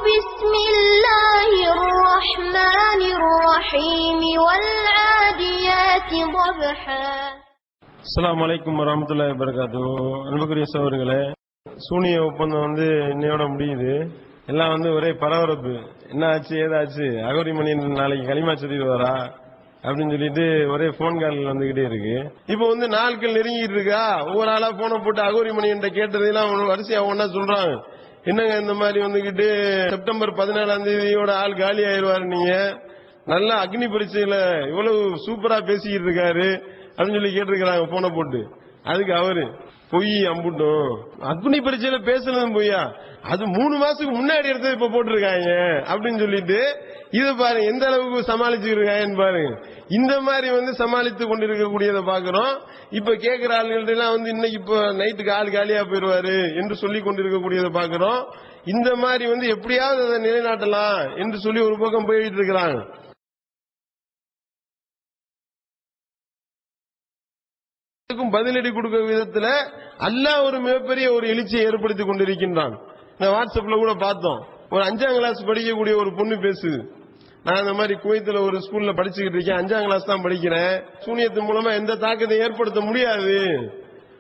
بسم الله الرحمن الرحيم والعاديات ضبحا. அஸ்ஸலாமு அலைக்கும் வரஹ்மத்துல்லாஹி வபரகாத்துஹு. அன்புக்குரிய சகோதரர்களே, சூனிய ஒப்பந்தம் இன்னையோட முடியுது. எல்லாம் ஒரே பரபரப்பு. என்ன ஆச்சு ஏதாச்சு, அகோரிமணி நாளைக்கு களிமா சொல்லிடுவாரா அப்படின்னு சொல்லிட்டு ஒரே போன் கால் வந்துகிட்டே இருக்கு. இப்போ நாட்கள் நெருங்கிட்டு இருக்கா, ஒவ்வொரு ஆளா போன போட்டு அகோரிமணி என்ற கேட்டதெல்லாம் வரிசையா ஒன்னா சொல்றாங்க. என்னங்க இந்த மாதிரி செப்டம்பர் 14 ஆள் காலி ஆயிடுவாரு, நீங்க நல்லா அக்னி பரீட்சையில இவ்வளவு சூப்பரா பேசிக்கிட்டு இருக்காரு அப்படின்னு சொல்லி கேட்டிருக்கிறாங்க போன போட்டு. அதுக்கு அவரு பொய் அம்புட்டும், அக்னி பரீட்சையில பேசுனதும் பொய்யா, அது 3 மாசத்துக்கு முன்னாடி எடுத்து இப்ப போட்டிருக்காங்க அப்படின்னு சொல்லிட்டு இதை பாருங்க எந்த அளவுக்கு சமாளிச்சு இருக்காங்கன்னு பாருங்க. இந்த மாதிரி சமாளித்து கொண்டிருக்கக்கூடியதை பாக்குறோம். இப்ப கேட்கிற ஆளுகள்ட்ட எல்லாம் இன்னைக்கு இப்ப நைட்டுக்கு ஆள் காலியா போயிருவாரு என்று சொல்லி கொண்டிருக்கக்கூடியதை பாக்குறோம். இந்த மாதிரி எப்படியாவது அதை நிலைநாட்டலாம் என்று சொல்லி ஒரு பக்கம் போயிட்டு இருக்கிறாங்க. பதிலடி கொடுக்க விதத்துல அல்லாஹ் ஒரு மிகப்பெரிய ஒரு எழுச்சியை ஏற்படுத்தி கொண்டிருக்கின்றான். வாட்ஸ்அப்ல கூட பார்த்தோம், ஒரு 5ஆம் கிளாஸ் படிக்கக்கூடிய ஒரு பொண்ணு பேசுது. நான் இந்த மாதிரி குவைத்துல ஒரு ஸ்கூல்ல படிச்சுக்கிட்டு இருக்கேன், 5ஆம் கிளாஸ் தான் படிக்கிறேன். சூனியத்தின் மூலமா எந்த தாக்கத்தை ஏற்படுத்த முடியாது,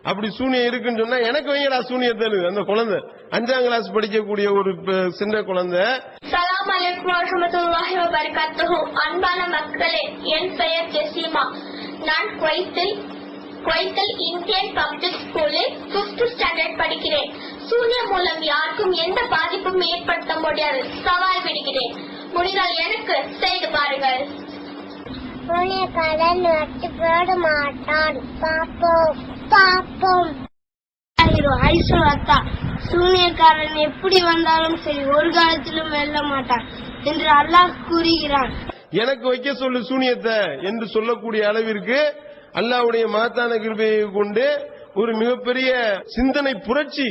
அப்படி சூனியம் இருக்குன்னு சொன்னா எனக்கு வைங்கடா சூனியத்தை. அந்த குழந்தை 5ஆம் கிளாஸ் படிக்கக்கூடிய ஒரு சின்ன குழந்தை. அஸ்ஸலாமு அலைக்கும் வரஹ்மத்துல்லாஹி வபரகாத்துஹு. அன்பான மக்களே, என் பெயர் ஜெசிமா. நான் குவைத்தில் இந்தியன் பப்ளிக் ஸ்கூலில் 5th ஸ்டாண்டர்ட் படிக்கிறேன். சூனியம் மூலம் யாருக்கும் எந்த பாதிப்பும் ஏற்படுத்த முடியாது. சவால் விடுகிறேன், முடிந்தால் எனக்கு செய்து பாருங்கள். சூனியக்காரன் வெட்டி போட மாட்டான், பாப்போம். சூனியக்காரன் எப்படி வந்தாலும் சரி ஒரு காலத்திலும் வெல்ல மாட்டான் என்று அல்லாஹ் கூறுகிறான். எனக்கு வைக்க சொல்லு சூனியத்தை என்று சொல்லக்கூடிய அளவிற்கு அல்லாஹ்வுடைய மகத்தான கிருபையை கொண்டு ஒரு மிகப்பெரிய சிந்தனை புரட்சி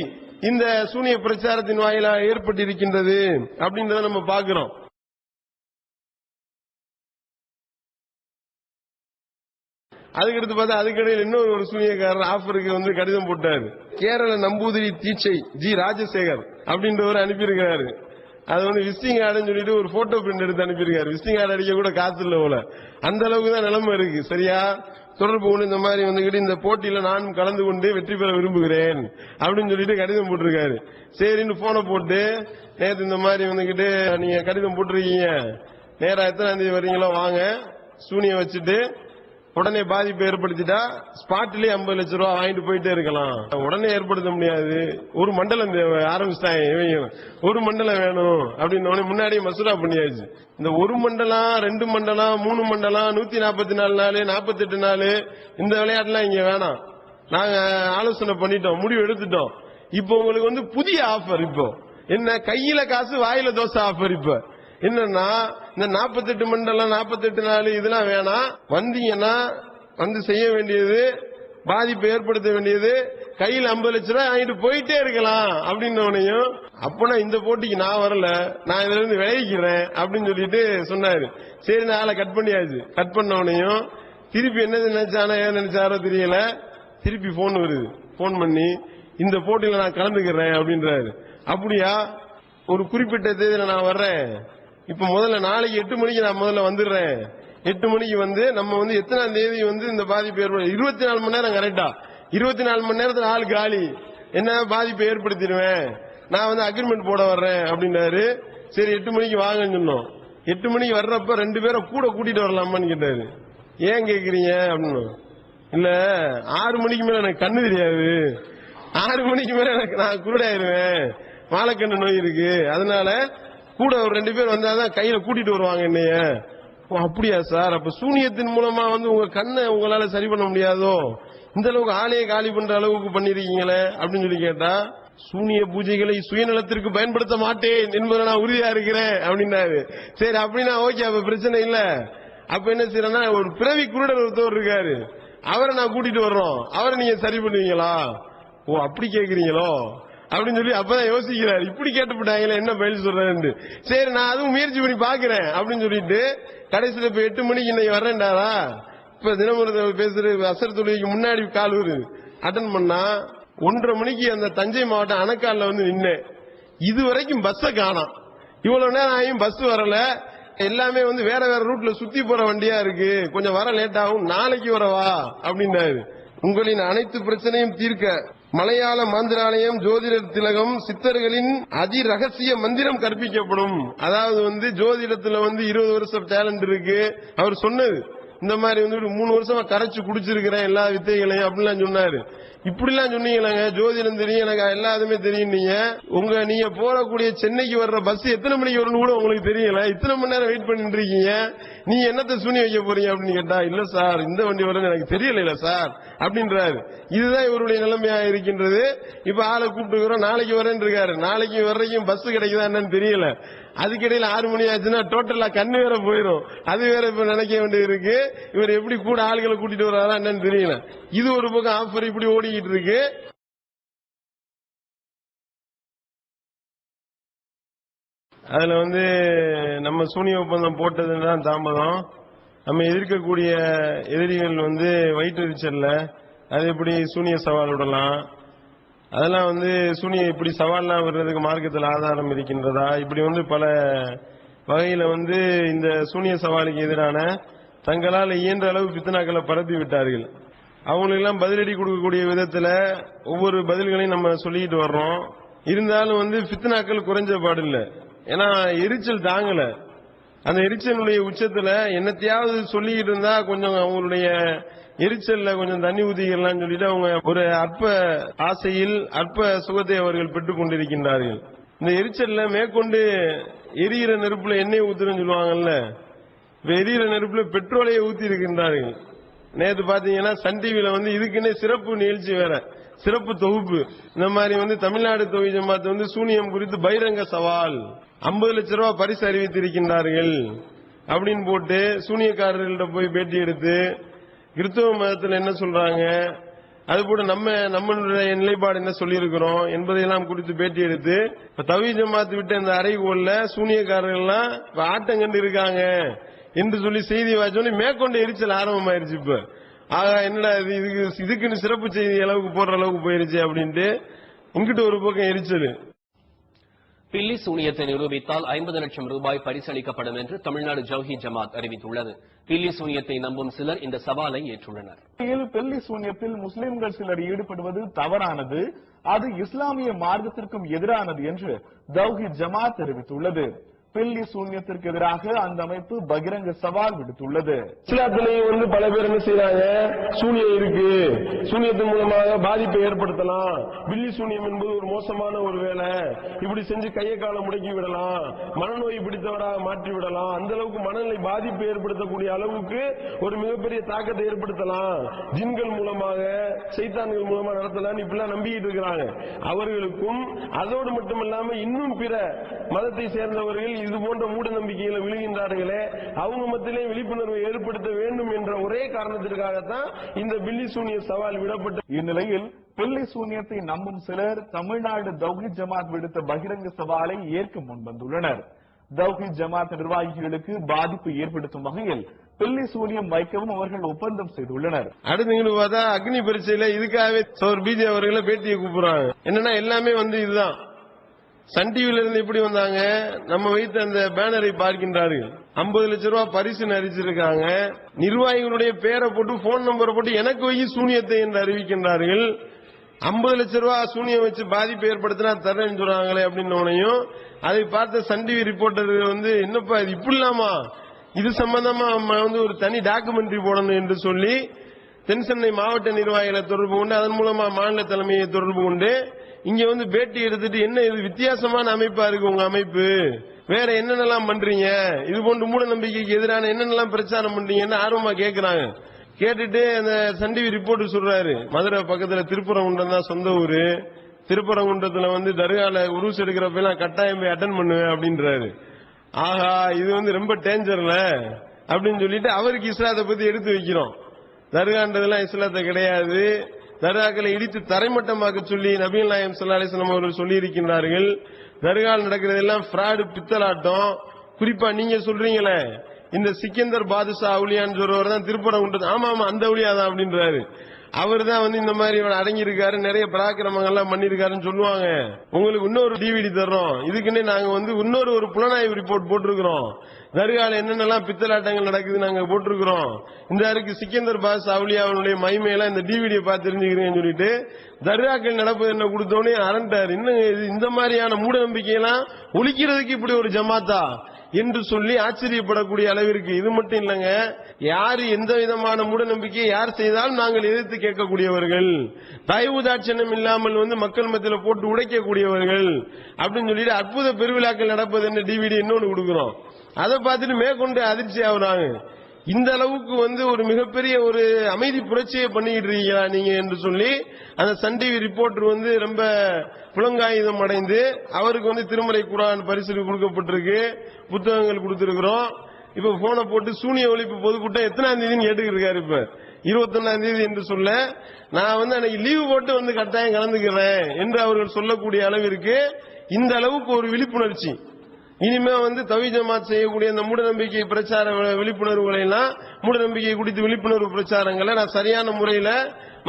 இந்த சூனிய பிரச்சாரத்தின் வாயிலாக ஏற்பட்டிருக்கின்றது அப்படின்றத நம்ம பார்க்கிறோம். அதுக்கடுத்து பார்த்தா அதுக்கடையில் இன்னொரு சூனியக்காரர் ஆஃபருக்கு கடிதம் போட்டாரு. கேரள நம்பூதிரி தீட்சை ஜி ராஜசேகர் அப்படின்றவர் அனுப்பியிருக்கிறாரு. அது விசிட்டிங் கார்டுன்னு சொல்லிட்டு ஒரு போட்டோ பிரிண்ட் எடுத்து அனுப்பியிருக்காரு. விசிட்டிங் கார்டு அடிக்க கூட காசு இல்ல போல, அந்த அளவுக்கு தான் நிலைமை இருக்கு. சரியா தொடர்பு கொண்டு இந்த மாதிரி இந்த போட்டியில நானும் கலந்து கொண்டு வெற்றி பெற விரும்புகிறேன் அப்படின்னு சொல்லிட்டு கடிதம் போட்டிருக்காரு. சரின்னு போனை போட்டு, நேற்று இந்த மாதிரி நீங்க கடிதம் போட்டிருக்கீங்க, நேரா எத்தனாம் தேதி வரீங்களோ வாங்க, சூனியம் வச்சுட்டு உடனே பாதிப்பு ஏற்படுத்திட்டா ஸ்பாட்லயே 50 லட்சம் ரூபாய் வாங்கிட்டு போயிட்டே இருக்கலாம். உடனே ஏற்படுத்த முடியாது, ஒரு மண்டலம் தேவை ஆரம்பிச்சிட்டாங்க இவங்க. ஒரு மண்டலம் வேணும் அப்படின்னு முன்னாடியே மசூரா பண்ணியாச்சு. இந்த ஒரு மண்டலம் 2 மண்டலம் 3 மண்டலம் 144 நாள் 48 நாள் இந்த விளையாட்டுலாம் இங்க வேணாம். நாங்க ஆலோசனை பண்ணிட்டோம், முடிவு எடுத்துட்டோம். இப்போ உங்களுக்கு புதிய ஆஃபர். இப்போ என்ன, கையில காசு வாயில தோசை ஆஃபர். இப்ப என்னன்னா இந்த 48 மண்டலம் 48 நாள் இதெல்லாம் வேணாம். வந்தீங்கன்னா செய்ய வேண்டியது, பாதிப்பை ஏற்படுத்த வேண்டியது, கையில் 50 லட்சம் ரூபாய் வாங்கிட்டு போயிட்டே இருக்கலாம் அப்படின்னோனையும், அப்பனா இந்த போட்டிக்கு நான் வரல, நான் இதுல இருந்து விளைவிக்கிறேன் அப்படின்னு சொல்லிட்டு சொன்னாரு. சரி நான் கட் பண்ணியாச்சு. கட் பண்ணவனையும் திருப்பி என்ன நினைச்சானோ ஏன் நினைச்சாரோ தெரியல, திருப்பி போன் வருது. போன் பண்ணி இந்த போட்டியில நான் கலந்துக்கிறேன் அப்படின்றாரு. அப்படியா, ஒரு குறிப்பிட்ட தேதியில நான் வர்றேன். இப்ப முதல்ல நாளைக்கு 8 மணிக்கு நான் முதல்ல வந்துடுறேன். 8 மணிக்கு நம்ம எத்தனாம் தேதி இந்த பாதிப்பு ஏற்படும், 24 மணி நேரம் கரெக்டா, 24 மணி நேரத்துல ஆள் காலி, என்ன பாதிப்பை ஏற்படுத்திடுவேன், நான் அக்ரிமெண்ட் போட வர்றேன் அப்படின்னாரு. சரி 8 மணிக்கு வாங்கன்னு சொன்னோம். 8 மணிக்கு வர்றப்ப 2 பேரை கூட கூட்டிட்டு வரலாமான்னு கேட்டாரு. ஏன் கேக்குறீங்க அப்படின்னு. இல்ல 6 மணிக்கு மேல எனக்கு கண்ணு தெரியாது, 6 மணிக்கு மேல நான் குருடாயிருவேன், மாலக்கண்ணு நோய் இருக்கு, அதனால கூட ஒரு 2 பேர் வந்தாதான் கையில கூட்டிட்டு வருவாங்க என்னைய. அப்படியா சார், அப்ப சூனியத்தின் மூலமா உங்க கண்ணை உங்களால சரி பண்ண முடியாதோ, இந்த அளவுக்கு ஆளையே காலி பண்ற அளவுக்கு பண்ணிருக்கீங்களே அப்படின்னு சொல்லி கேட்டா, சூனிய பூஜைகளை சுயநலத்திற்கு பயன்படுத்த மாட்டேன் என்பதை நான் உறுதியா இருக்கிறேன் அப்படின்னாரு. சரி அப்படின்னா ஓகே, அப்ப பிரச்சனை இல்ல. அப்ப என்ன செய்யறேன்னா, ஒரு பிறவி குருடர் ஒருத்தவர் இருக்காரு, அவரை நான் கூட்டிட்டு வர்றோம், அவரை நீங்க சரி பண்ணுவீங்களா? ஓ அப்படி கேக்குறீங்களோ அப்படின்னு சொல்லி அப்பதான் யோசிக்கிறாரு. இப்படி கேட்டுப்பட்டாங்களே என்ன பதில் சொல்றேன். சரி நான் அதுவும் முயற்சி பண்ணி பாக்குறேன் அப்படின்னு சொல்லிட்டு கடைசியில இப்ப 8 மணிக்கு இன்னைக்கு வர்றேன்டாரா. இப்ப தினமுறை பேசுற அசர் தொழுகைக்கு முன்னாடி கால் வருது, அட்டன் பண்ணா 1:30 மணிக்கு அந்த தஞ்சை மாவட்டம் அணக்கால நின்னேன். இதுவரைக்கும் பஸ்ஸ காணோம். இவ்வளவு நேரம் ஆகியும் பஸ் வரல, எல்லாமே வந்து வேற வேற ரூட்ல சுத்தி போற வண்டியா இருக்கு, கொஞ்சம் வர லேட் ஆகும், நாளைக்கு வரவா அப்படின்னாரு. உங்களின் அனைத்து பிரச்சனையும் தீர்க்க மலையாள மாந்திராலயம் ஜோதிடர் திலகம் சித்தர்களின் அதி ரகசிய மந்திரம் கற்பிக்கப்படும். அதாவது வந்து ஜோதிடத்துல வந்து 20 வருஷம் டேலண்ட் இருக்கு. அவர் சொன்னது இந்த மாதிரி வந்து 3 வருஷமா கரைச்சு குடிச்சிருக்கிறேன் எல்லா வித்தைகளையும் அப்படிலாம் சொன்னாரு. இப்படிலாம் சொன்னீங்களாங்க, ஜோதிடம் தெரியும், எனக்கு எல்லாத்துமே தெரியும். நீங்க போறக்கூடிய சென்னைக்கு வர்ற பஸ் எத்தனை மணிக்கு வரணும் கூட உங்களுக்கு தெரியல, இத்தனை மணி நேரம் வெயிட் பண்ணிட்டு இருக்கீங்க, நீங்க என்னத்தை சூனி வைக்க போறீங்க அப்படின்னு கேட்டா, இல்ல சார் இந்த வண்டி வரும்னு எனக்கு தெரியல சார் அப்படின்றாரு. இதுதான் இவருடைய நிலைமையா இருக்கின்றது. இப்ப ஆளை கூப்பிட்டு நாளைக்கு வரேன்னு இருக்காரு, நாளைக்கு வர்றதுக்கும் பஸ் கிடைக்குதா என்னன்னு தெரியல. அதுக்கிடையில 6 மணி ஆச்சுன்னா டோட்டலா கண்ணு வேற போயிடும், அது வேற இப்ப நினைக்க வேண்டியது இருக்கு. இவர் எப்படி கூட ஆளுகளை கூட்டிட்டு வர்றாரா என்னன்னு தெரியல. இது ஒரு பக்கம் ஆஃபர் இப்படி ஓடிக்கிட்டு இருக்கு. அதுல வந்து நம்ம சூனிய ஒப்பந்தம் போட்டதுதான் தாமதம். நம்ம எதிர்க்கக்கூடிய எதிரிகள் வந்து வயிற்றெரிச்சல்ல அது எப்படி சூனிய சவால் விடலாம், அதெல்லாம் வந்து சூனிய இப்படி சவால்லாம் வர்றதுக்கு மார்க்கத்தில் ஆதாரம் இருக்கின்றதா, இப்படி வந்து பல வகையில வந்து இந்த சூனிய சவாலுக்கு எதிரான தங்களால் இயன்ற அளவு பித்தனாக்களை பரப்பி விட்டார்கள். அவங்களுக்கெல்லாம் பதிலடி கொடுக்கக்கூடிய விதத்துல ஒவ்வொரு பதில்களையும் நம்ம சொல்லிட்டு வர்றோம். இருந்தாலும் வந்து பித்தனாக்கள் குறைஞ்ச பாடில்லை. ஏன்னா எரிச்சல் தாங்கல. அந்த எரிச்சலுடைய உச்சத்துல என்னத்தையாவது சொல்லிக்கிட்டு இருந்தா கொஞ்சம் அவங்களுடைய எரிச்சல்ல கொஞ்சம் தண்ணி ஊத்திக்கலாம் சொல்லிட்டு அவங்க ஒரு அற்ப ஆசையில் அற்ப சுகத்தை அவர்கள் பெற்றுக் கொண்டிருக்கின்றார்கள். இந்த எரிச்சல்ல மேற்கொண்டு எரியிற நெருப்புல எண்ணெய் ஊத்துறன்னு சொல்லுவாங்கல்ல, இப்ப எரியிற நெருப்புல பெட்ரோலையே ஊத்தி இருக்கின்றார்கள். நேற்று பாத்தீங்கன்னா சன் டிவில வந்து இதுக்குன்னே சிறப்பு நிகழ்ச்சி வேற, சிறப்பு தொகுப்பு. இந்த மாதிரி வந்து தமிழ்நாடு தௌஹீத் ஜமாத் வந்து சூனியம் குறித்து பகிரங்க சவால் 50 லட்சம் ரூபாய் பரிசு அறிவித்திருக்கின்றார்கள் அப்படின்னு போட்டு சூனியக்காரர்கள்ட்ட போய் பேட்டி எடுத்து கிறிஸ்தவ மதத்தில் என்ன சொல்றாங்க, அது போல நம்மளுடைய நிலைப்பாடு என்ன சொல்லி இருக்கிறோம் என்பதையெல்லாம் குறித்து பேட்டி எடுத்து தௌஹீத் ஜமாத் விட்ட இந்த அறைகோல்ல சூனியக்காரர்கள்லாம் ஆட்டம் கண்டு இருக்காங்க என்று சொல்லி செய்தி வாய்ச்சோன்னு மேற்கொண்டு எரிச்சல் ஆரம்பமாயிருச்சு. இப்ப ஆகா என்னடா இதுக்குன்னு சிறப்பு செய்தி அளவுக்கு போடுற அளவுக்கு போயிருச்சு அப்படின்ட்டு இங்கிட்டு ஒரு பக்கம் எரிச்சல். பில்லி சூனியத்தை நிரூபித்தால் 50 லட்சம் ரூபாய் பரிசளிக்கப்படும் என்று தமிழ்நாடு தௌஹீத் ஜமாத் அறிவித்துள்ளது. பில்லி சூனியத்தை நம்பும் சிலர் இந்த சவாலை ஏற்றுள்ளனர். பில்லி சூனியத்தில் முஸ்லிம்கள் சிலர் ஈடுபடுவது தவறானது, அது இஸ்லாமிய மார்க்கத்திற்கும் எதிரானது என்று தௌஹீத் ஜமாத் தெரிவித்துள்ளது. பில்லி சூன்யத்திற்கு எதிராக அந்த அமைப்பு பகிரங்க சவால் விடுத்துள்ளது. இஸ்லாத்திலேயே வந்து பல பேர் என்ன செய்யறாங்க, சூனியம் இருக்கு, சூனியத்தின் மூலமாக பாதிப்பை ஏற்படுத்தலாம், பில்லி சூனியம் என்பது ஒரு மோசமான ஒரு வேலை, இப்படி செஞ்சு கையை காலை முடக்கி விடலாம், மனநோய் பிடித்தவராக மாற்றி விடலாம், அந்த அளவுக்கு மனநிலை பாதிப்பை ஏற்படுத்தக்கூடிய அளவுக்கு ஒரு மிகப்பெரிய தாக்கத்தை ஏற்படுத்தலாம், ஜின்கள் மூலமாக சைத்தான்கள் மூலமாக நடத்தலாம் இப்படிலாம் நம்பிக்கிட்டு இருக்கிறாங்க. அவர்களுக்கும் அதோடு மட்டுமல்லாம இன்னும் பிற மதத்தை சேர்ந்தவர்கள் இது போன்ற மூட நம்பிக்கைகளை விழுகின்றார்களே, அவங்க மத்தியிலே விழிப்புணர்வை ஏற்படுத்த வேண்டும் என்ற ஒரே காரணத்திற்காகத்தான் இந்த பில்லி சூனிய சவால் விடப்பட்ட. இந்நிலையில் பில்லி சூனியத்தை நம்பும் சிலர் தமிழ்நாடு தௌஹீத் ஜமாத் விடுத்த பகிரங்க சவாலை ஏற்க முன்வந்துள்ளனர். தௌஹீத் ஜமாத் நிர்வாகிகளுக்கு பாதிப்பு ஏற்படுத்தும் வகையில் பில்லி சூனியம் வைக்கவும் அவர்கள் ஒப்பந்தம் செய்துள்ளனர். அடுத்து பார்த்தா அக்னி பரீட்சையில இதுக்காகவே சோர் பிஜே அவர்களை பேட்டியை கூப்பிடுறாங்க. என்னன்னா எல்லாமே வந்து இதுதான். சன் டிவில இருந்து எப்படி வந்தாங்க, நம்ம வைத்த அந்த பேனரை பார்க்கின்றார்கள், 50 லட்சம் ரூபாய் பரிசு அறிவிச்சிருக்காங்க, நிர்வாகிகளுடைய பேரை போட்டு போன் நம்பரை போட்டு எனக்கு வை சூனியத்தை என்று அறிவிக்கின்றார்கள். 50 லட்சம் ரூபாய் சூனியம் வச்சு பாதிப்பு ஏற்படுத்தினா தரேன்னு சொல்றாங்களே அப்படின்னு அதை பார்த்த சன் டிவி ரிப்போர்ட்டர்கள் வந்து என்னப்பா இது இப்படி இல்லாமா, இது சம்பந்தமா வந்து ஒரு தனி டாக்குமெண்ட்ரி போடணும் என்று சொல்லி தென்சென்னை மாவட்ட நிர்வாகிகளை தொடர்பு கொண்டு அதன் மூலமா மாநில தலைமையை தொடர்பு கொண்டு இங்க வந்து பேட்டி எடுத்துட்டு என்ன இது வித்தியாசமான அமைப்பா இருக்கு உங்க அமைப்பு, வேற என்னென்னலாம் பண்றீங்க, இது போன்ற மூட நம்பிக்கைக்கு எதிரான என்னென்னலாம் பிரச்சாரம் பண்றீங்கன்னு ஆர்வமா கேட்கிறாங்க. கேட்டுட்டு அந்த சன் டிவி ரிப்போர்ட் சொல்றாரு, மதுரை பக்கத்துல திருப்பரங்குன்றம் தான் சொந்த ஊரு, திருப்பரங்குன்றத்துல வந்து தர்கால உருஸ் எடுக்கிறப்ப எல்லாம் கட்டாயம் போய் அட்டன் பண்ணுவேன் அப்படின்றாரு. ஆஹா இது வந்து ரொம்ப டேஞ்சர்ல அப்படின்னு சொல்லிட்டு அவருக்கு இஸ்லாத்தை பத்தி எடுத்து வைக்கிறோம். தர்கான்றதெல்லாம் இஸ்லாத்தை கிடையாது, தர்காக்களை இடித்து தரைமட்டமாக்க சொல்லி நபிகள் நாயகம் ஸல்லல்லாஹு அலைஹி வஸல்லம் அவர்கள் சொல்லி இருக்கின்றார்கள். தர்கால் நடக்கிறதெல்லாம் ஃப்ராடு பித்தலாட்டம். குறிப்பா நீங்க சொல்றீங்களே இந்த சிக்கந்தர் பாதுஷா அவுலியான்னு சொல்றவர் தான் திருப்பரங்குன்றம், ஆமா ஆமா அந்த அவுலியா தான் அப்படின்றாரு. அவர் தான் வந்து இந்த மாதிரி அடங்கி இருக்காரு, நிறைய பராக்கிரமங்கள்லாம் பண்ணிருக்காருன்னு சொல்லுவாங்க. உங்களுக்கு இன்னொரு டிவிடி தர்றோம், இதுக்குன்னே நாங்க வந்து இன்னொரு புலனாய்வு ரிப்போர்ட் போட்டிருக்கிறோம். தர்கால என்னென்னலாம் பித்தலாட்டங்கள் நடக்குது நாங்க போட்டிருக்கிறோம். இந்த அருக்கு சிக்கந்தர் பாஸ் அவுலியாவுடைய மகிமையெல்லாம் இந்த டிவிடியை பார்த்து தெரிஞ்சுக்கிறேன்னு சொல்லிட்டு தர்காக்கள் நடப்பது என்ன கொடுத்தோடனே அரண்டாரு. இன்னும் இந்த மாதிரியான மூட நம்பிக்கையெல்லாம் ஒழிக்கிறதுக்கு இப்படி ஒரு ஜமாத்தா என்று சொல்லி ஆச்சரியப்படக்கூடிய அளவிற்கு. இது மட்டும் இல்லங்க, யாரு எந்த விதமான மூட நம்பிக்கையை யார் செய்தாலும் நாங்கள் எதிர்த்து கேட்கக்கூடியவர்கள், தயவு தாட்சணம் இல்லாமல் வந்து மக்கள் மத்தியில் போட்டு உடைக்கக்கூடியவர்கள் அப்படின்னு சொல்லிட்டு அற்புத பெருவிழாக்கள் நடப்பது என்ன டிவிடி இன்னொன்னு கொடுக்கிறோம். அதை பார்த்துட்டு மேற்கொண்டு அதிர்ச்சி ஆகுறாங்க. இந்த அளவுக்கு வந்து ஒரு மிகப்பெரிய ஒரு அமைதி புரட்சியை பண்ணிக்கிட்டு இருக்கீங்களா நீங்க என்று சொல்லி அந்த சன் டிவி ரிப்போர்ட்டர் வந்து ரொம்ப புலங்காயுதம் அடைந்து அவருக்கு வந்து திருமறை குர்ஆன் பரிசு கொடுக்கப்பட்டிருக்கு, புத்தகங்கள் கொடுத்திருக்கிறோம். இப்ப போனை போட்டு சூனிய ஒழிப்பு பொதுக்கூட்டம் எத்தனாம் தேதின்னு கேட்டுக்கிட்டு இருக்காரு. இப்ப 21ஆம் தேதி என்று சொல்ல நான் வந்து அன்னைக்கு லீவு போட்டு வந்து கட்டாயம் கலந்துக்கிறேன் என்று அவர்கள் சொல்லக்கூடிய அளவிற்கு இந்த அளவுக்கு ஒரு விழிப்புணர்ச்சி. இனிமே வந்து தௌஹீத் ஜமாத் செய்யக்கூடிய அந்த மூடநம்பிக்கை பிரச்சார விழிப்புணர்வுகளை எல்லாம், மூடநம்பிக்கை குறித்து விழிப்புணர்வு பிரச்சாரங்களை நான் சரியான முறையில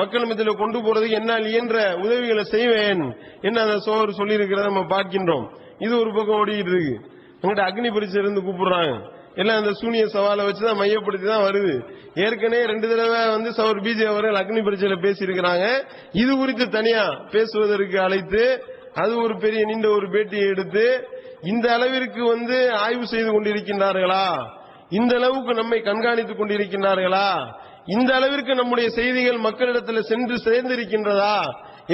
மக்கள் மத்தியில் கொண்டு போறதுக்கு என்னால் இயன்ற உதவிகளை செய்வேன் என்று அந்த சோழர் சொல்லி இருக்கிறத நம்ம பார்க்கின்றோம். இது ஒரு பக்கம் ஓடிக்கிட்டு இருக்கு. எங்கிட்ட அக்னி பரீட்சை இருந்து கூப்பிடுறாங்க, எல்லாம் அந்த சூனிய சவாலை வச்சுதான் மையப்படுத்தி தான் வருது. ஏற்கனவே 2 தடவை வந்து சவர் பிஜே அவர்கள் அக்னி பரீட்சையில பேசியிருக்கிறாங்க. இது குறித்து தனியா பேசுவதற்கு அழைத்து அது ஒரு பெரிய நீண்ட ஒரு பேட்டியை எடுத்து இந்த அளவிற்கு வந்து ஆய்வு செய்து கொண்டிருக்கின்றார்களா, இந்த அளவுக்கு நம்மை கண்காணித்துக் கொண்டிருக்கின்றார்களா, இந்த அளவிற்கு நம்முடைய செய்திகள் மக்களிடத்தில் சென்று சேர்ந்திருக்கின்றதா